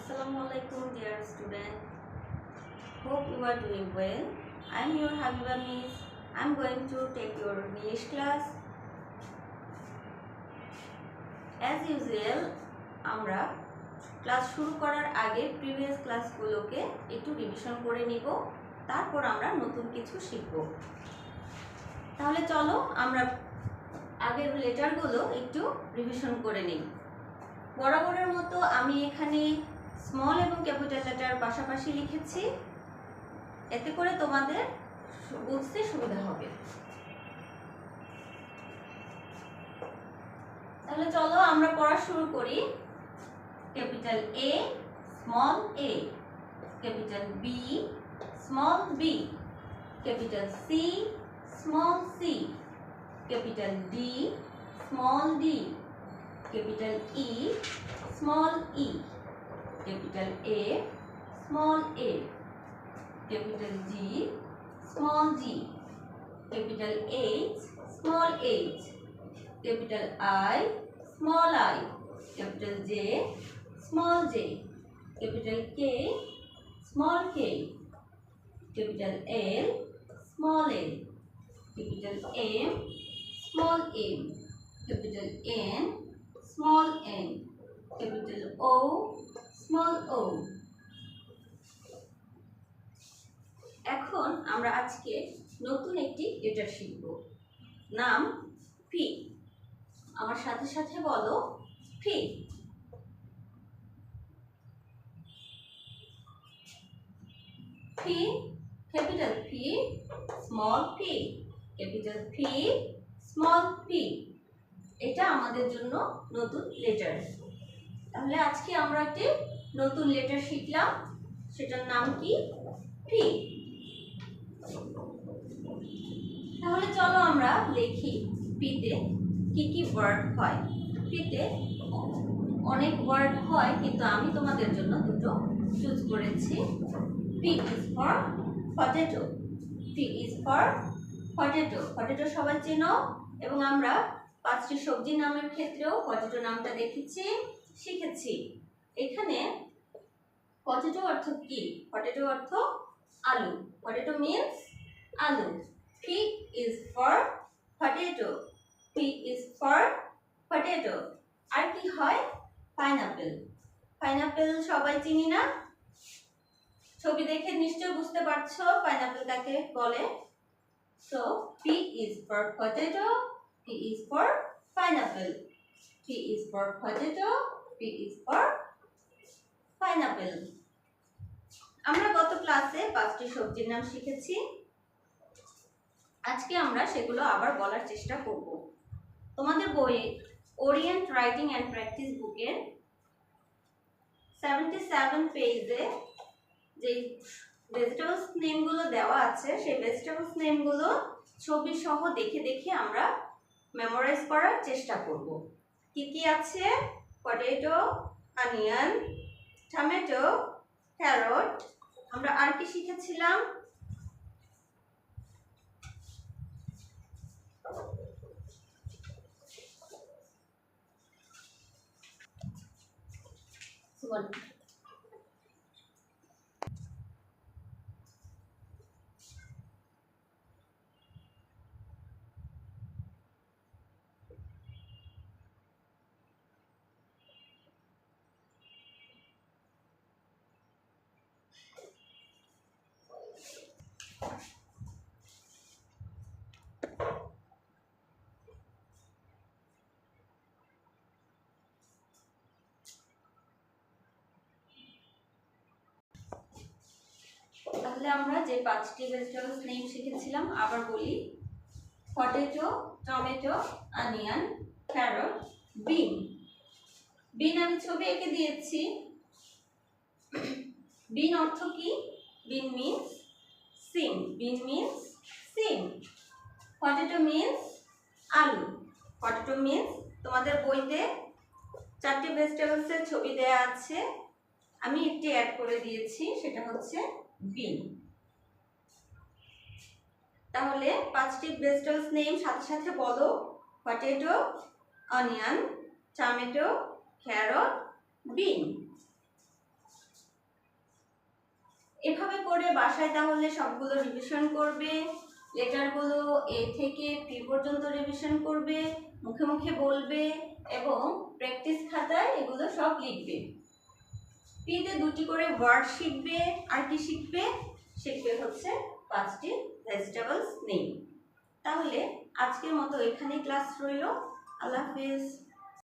Assalamualaikum dear student. Hope you are doing well. I am your Habiba Miss. I am going to take your English class. As usual, আমরা class শুরু করার আগে previous ক্লাসগুলোকে একটু revision করে নিব, তারপর আমরা নতুন কিছু শিখব। তাহলে চলো আমরা আগের লেটারগুলো একটু রিভিশন করে নিই। বরাবরের মতো আমি এখানে স্মল এবং ক্যাপিটাল লেটার পাশাপাশি লিখেছি, এতে করে তোমাদের বুঝতে সুবিধা হবে। তাহলে চলো আমরা পড়া শুরু করি। Capital A, small A, capital B, small B, capital C, small C, capital D, small D, capital E, small e, capital A, small a, capital G, small g, capital H, small h, capital I, small I, capital J, small j, capital K, small k, capital L, small l, capital M, small m, capital N, small n, capital O, small o. এখন আমরা আজকে নতুন একটি letter শিখব, নাম P. আমার সাথে সাথে বলো P. P, capital P, small P, capital P, small P. এটা আমাদের জন্য নতুন লেটার। তাহলে আজকে আমরা একটি নতুন লেটার শিখলাম, সেটার নাম কি? পি। তাহলে চলো আমরা দেখি পিতে কি কি ওয়ার্ড হয়। পিতে অনেক ওয়ার্ড হয়, কিন্তু আমি তোমাদের জন্য দুটো চুজ করেছি। P is for potato. P is for potato. Potato সবাই চেনো, এবং আমরা 5টি সবজি নামের ক্ষেত্রেও পটেটো নামটা দেখেছি, শিখেছি। এখানে পটেটো অর্থ কি? পটেটো অর্থ আলু। পটেটো মিন্স আলু। P is for potato. P is for potato. আর কি হয়? পাইনাপেল। পাইনাপেল সবাই চিনি না? ছবি দেখে নিশ্চয় বুঝতে পারছো পাইনাপেল কাকে বলে। So P is for potato. P is for pineapple. P is for potato. P is for pineapple. আমরা গত ক্লাসে 5টি সবজির নাম শিখেছি। আজকে আমরা সেগুলো আবার বলার চেষ্টা করব। তোমাদের বইয়ে ওরিয়েন্ট রাইটিং অ্যান্ড প্র্যাকটিস বুকের 77 পেজে যে ভেজিটেবলস নেমগুলো দেওয়া আছে, সেই ভেজিটেবলস নেমগুলো ছবি সহ দেখে দেখে আমরা মেমোরাইজ করার চেষ্টা করব। কি কি আছে? Potato, onion, tomato, carrot. আমরা আর কি শিখেছিলাম? তাহলে আমরা যে 5টি ভেজিটেবলস নেম শিখেছিলাম আবার বলি। পটেটো, টমেটো, অনিয়ন, ক্যারট, বিন। বিন আমি ছবি এঁকে দিয়েছি। বিন অর্থ কি? বিন মিন্স সিম। বিন মিন্স সিম। পটেটো মিন্স আলু। পটেটো মিন্স, তোমাদের বইতে 4টি ভেজিটেবলসের ছবি দেয়া আছে, আমি একটি অ্যাড করে দিয়েছি, সেটা হচ্ছে বিন। তাহলে 5টি ভেজিটেবলস নেম সাথে সাথে বলো। পটেটো, অনিয়ন, টমেটো, ক্যারট, বিন। করে বাসায় তাহলে সবগুলো রিভিশন করবে, লেটারগুলো এ থেকে পি পর্যন্ত রিভিশন করবে, মুখে মুখে বলবে এবং প্র্যাকটিস খাতায় এগুলো সব লিখবে। পিতে 2টি করে ওয়ার্ড শিখবে। আর কি শিখবে? শিখবে হচ্ছে 5টি ভেজিটেবলস নেম। তাহলে আজকের মতো এখানেই ক্লাস রইল। আল্লাহ হাফেজ।